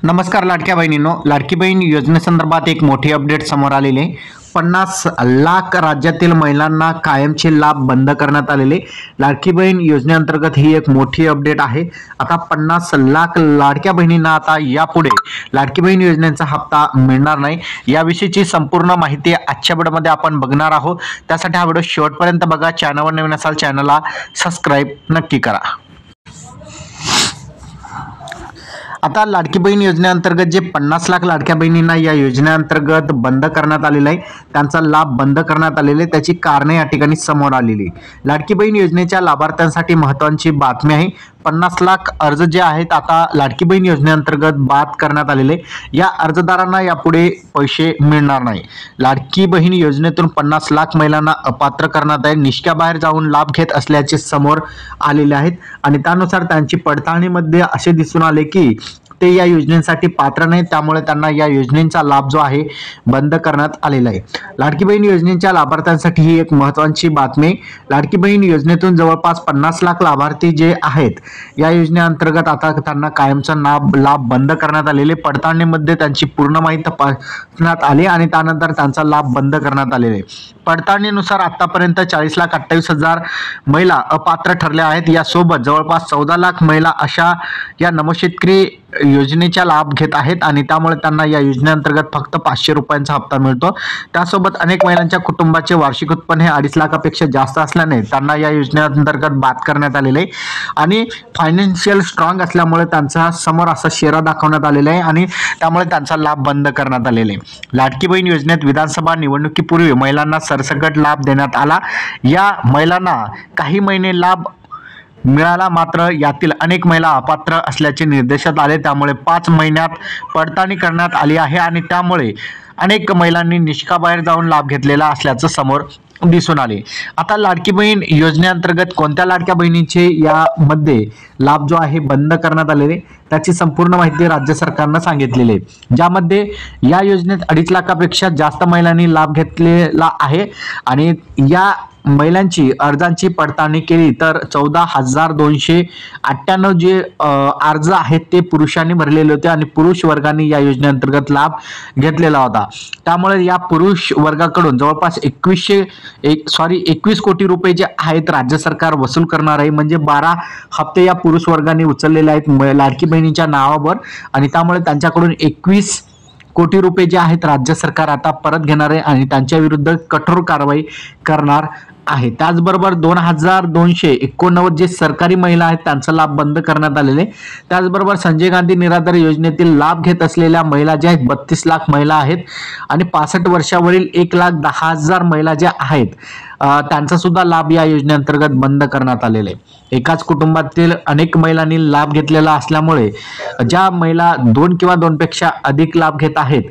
नमस्कार लाडक्या बहिणींनो, लाडकी बहीण योजनेसंदर्भात एक मोठी अपडेट समोर आलेली आहे। 50 लाख राज्यातील महिलांना कायमचे लाभ बंद करण्यात आलेले। लाडकी बहीण योजनेअंतर्गत ही एक मोठी अपडेट आहे। आता 50 लाख लाडक्या बहिणींना आता यापुढे लाडकी बहीण योजनेचा हप्ता मिळणार नाही। याविषयीची संपूर्ण माहिती आजच्या व्हिडिओमध्ये आपण बघणार आहोत। त्यासाठी हा व्हिडिओ शेवटपर्यंत बघा। चॅनलवर नवीन असाल चॅनलला सबस्क्राइब नक्की करा। आता लाडकी बहीण योजनेअंतर्गत जे 50 लाख लाडक्या बहिणींना या योजनेअंतर्गत बंद करण्यात आलेला आहे, त्यांचा लाभ बंद करण्यात आलेले, त्याची कारणे या ठिकाणी समोर आलेली। लाडकी बहीण योजनेच्या लाभार्थ्यांसाठी महत्त्वाची बातमी आहे। 50 लाख अर्ज जे आहेत आता लाडकी बहीण योजनेअंतर्गत बाद करण्यात आलेले। या अर्जदारांना यापुढे पैसे मिळणार नाही। लाडकी बहीण योजनेतून 50 लाख महिलांना अपात्र करण्यात आहे। निष्क्याबाहेर जाऊन लाभ घेत असल्याचे समोर आलेले आहेत आणि त्यानुसार त्यांची पडताळणीमध्ये असे दिसून आले की ते या योजनेसाठी पात्र नाही, त्यामुळे त्यांना या योजनेचा लाभ जो आहे बंद करण्यात आलेला आहे। लाडकी बहीण योजनेच्या लाभार्थ्यांसाठी ही एक महत्त्वाची बातमी। लाडकी बहीण योजनेतून जवळपास 50 लाख लाभार्थी जे आहेत या योजनेअंतर्गत आता त्यांना कायमचा लाभ बंद करण्यात आलेले। पडताळणीमध्ये त्यांची पूर्ण माहिती तपासण्यात आली आणि त्यानंतर त्यांचा लाभ बंद करण्यात आलेले। पडताळणीनुसार आतापर्यंत 40,28,000 महिला अपात्र ठरल्या आहेत। यासोबत जवळपास 14 लाख महिला अशा या नमोशेतकरी योजनेचा लाभ घेत आहेत आणि त्यामुळे त्यांना या योजनेअंतर्गत फक्त 500 रुपयांचा हप्ता मिळतो। त्यासोबत अनेक महिलांच्या कुटुंबाचे वार्षिक उत्पन्न हे 2.5 लाखापेक्षा जास्त असल्याने त्यांना या योजनेअंतर्गत बाद करण्यात आलेले आणि फायनान्शियल स्ट्रॉंग असल्यामुळे त्यांचा समोर असा शेरा दाखवण्यात आलेला आहे आणि त्यामुळे त्यांचा लाभ बंद करण्यात आलेले। लाडकी बहीण योजनेत विधानसभा निवडणुकीपूर्वी महिलांना सरसकट लाभ देण्यात आला। या महिलांना काही महिने लाभ मिळाला, मात्र यातील अनेक महिला अपात्र असल्याचे निर्देशात आले। त्यामुळे 5 महिन्यात पडताळणी करण्यात आली आहे आणि त्यामुळे अनेक महिलांनी निष्काबाहेर जाऊन लाभ घेतलेला असल्याचं समोर दिसून आले। आता लाडकी बहीण योजनेअंतर्गत कोणत्या लाडक्या बहिणीचे यामध्ये लाभ जो आहे बंद करण्यात आलेले त्याची संपूर्ण माहिती राज्य सरकारनं सांगितलेली आहे, ज्यामध्ये या योजनेत 2.5 लाखापेक्षा जास्त महिलांनी लाभ घेतलेला आहे आणि या महिलांची अर्जांची पडताळणी केली तर 14,298 जे अर्ज आहेत ते पुरुषांनी भरलेले होते आणि पुरुष वर्गाने या योजनेअंतर्गत लाभ घेतलेला होता। त्यामुळे या पुरुष वर्गाकडून जवळपास 21 कोटी रुपये जे आहेत राज्य सरकार वसूल करणार आहे। म्हणजे 12 हप्ते या पुरुष वर्गाने उचललेले आहेत लाडकी बहिणीच्या नावावर आणि त्यामुळे त्यांच्याकडून 21 कोटी रुपये जे आहेत राज्य सरकार आता परत घेणार आहे आणि त्यांच्या विरुद्ध कठोर कारवाई करणार आहे। त्याचबरोबर 2,289 जे सरकारी महिला आहेत त्यांचा लाभ बंद करण्यात आलेले। त्याचबरोबर संजय गांधी निराधार योजनेतील लाभ घेत असलेल्या महिला ज्या आहेत 32 लाख महिला आहेत आणि 65 वर्षावरील 1,10,000 महिला ज्या आहेत त्यांचा सुद्धा लाभ या योजनेअंतर्गत बंद करण्यात आलेले। एकाच कुटुंबातील अनेक महिलांनी लाभ घेतलेला असल्यामुळे ज्या महिला 2 किंवा 2 पेक्षा अधिक लाभ घेत आहेत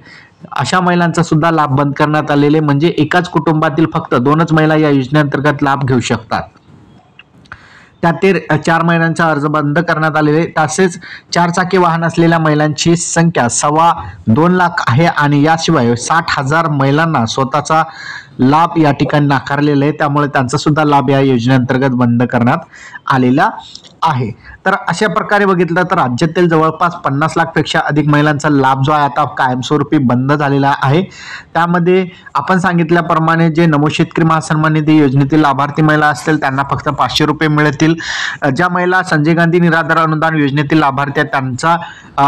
अशा महिलांचा सुद्धा लाभ बंद करण्यात आलेले। म्हणजे एकाच कुटुंबातील फक्त 2च महिला या योजनेअंतर्गत लाभ घेऊ शकतात। त्यातील 4 महिलांचा अर्ज बंद करण्यात आलेले। तसेच 4 चाकी वाहन असलेल्या महिलांची संख्या 2.25 लाख आहे आणि याशिवाय 60,000 महिलांना स्वतःचा लाभ या ठिकाणी नाकारलेला आहे। त्यामुळे त्यांचा सुद्धा लाभ या योजनेअंतर्गत बंद करण्यात आलेला आहे। तर अशा प्रकारे बघितलं तर राज्यातील जवळपास 50 लाखपेक्षा अधिक महिलांचा लाभ जो आहे आता कायमस्वरूपी बंद झालेला आहे। त्यामध्ये आपण सांगितल्याप्रमाणे जे नमोशेतकरी महासन्मान निधी योजनेतील लाभार्थी महिला असतील त्यांना फक्त 500 रुपये मिळतील। ज्या महिला संजय गांधी निराधार अनुदान योजनेतील लाभार्थी आहेत त्यांचा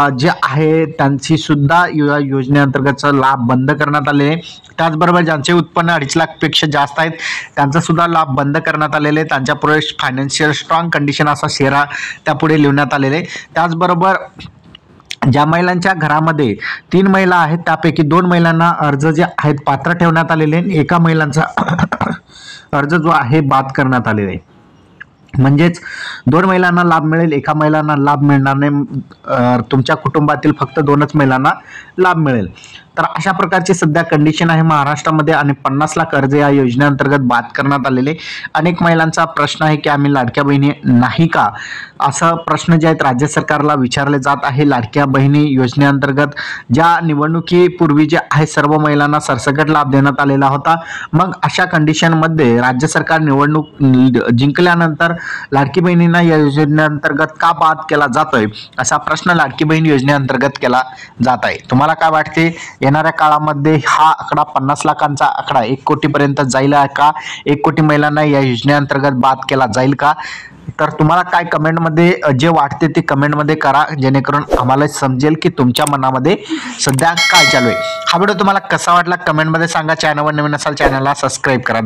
जे आहे त्यांची सुद्धा या योजनेअंतर्गतचा लाभ बंद करण्यात आलेले। त्याचबरोबर ज्यांचे उत्पन्न 2.5 लाखपेक्षा जास्त आहेत त्यांचा सुद्धा लाभ बंद करण्यात आलेले। त्यांच्या पुढे फायनान्शियल स्ट्रॉंग कंडिशन असा शेरा त्यापुढे लिहिण्यात आलेले। त्याचबरोबर ज्या महिलांच्या घरामध्ये 3 महिला आहेत त्यापैकी 2 महिलांना अर्ज जे आहेत पात्र ठेवण्यात आलेले, एका महिलांचा अर्ज जो आहे बाद करण्यात आलेला आहे। म्हणजेच 2 महिलांना लाभ मिळेल, एका महिलांना लाभ मिळणार नाही। तुमच्या कुटुंबातील फक्त 2च महिलांना लाभ मिळेल। तर अशा प्रकारची सध्या कंडिशन आहे महाराष्ट्रामध्ये आणि 50 लाख अर्ज या योजनेअंतर्गत बाद करण्यात आलेले. अनेक महिलांचा प्रश्न आहे की आम्ही लाडक्या बहिणी नाही का, असा प्रश्न जे आहेत राज्य सरकारला विचारले जात आहे. लाडक्या बहिणी योजनेअंतर्गत ज्या निवडणुकीपूर्वी जे आहे सर्व महिलांना सरसकट लाभ देण्यात आलेला होता. मग अशा कंडिशनमध्ये राज्य सरकार निवडणूक जिंकल्यानंतर लाडकी बहिणींना या योजनेअंतर्गत का बाद केला जातोय, असा प्रश्न लाडकी बहीण योजनेअंतर्गत केला जात आहे. तुम्हाला काय वाटते, येणाऱ्या काळामध्ये हा आकडा 50 लाखांचा आकडा 1 कोटीपर्यंत जाईल का? 1 कोटी महिलांना या योजनेअंतर्गत बाद केला जाईल का? तर तुम्हाला काय कमेंटमध्ये जे वाटते ते कमेंटमध्ये करा, जेणेकरून आम्हाला समजेल की तुमच्या मनामध्ये सध्या काय चालू आहे. हा व्हिडिओ तुम्हाला कसा वाटला कमेंटमध्ये सांगा. चॅनलवर नवीन असाल चॅनलला सबस्क्राईब करा.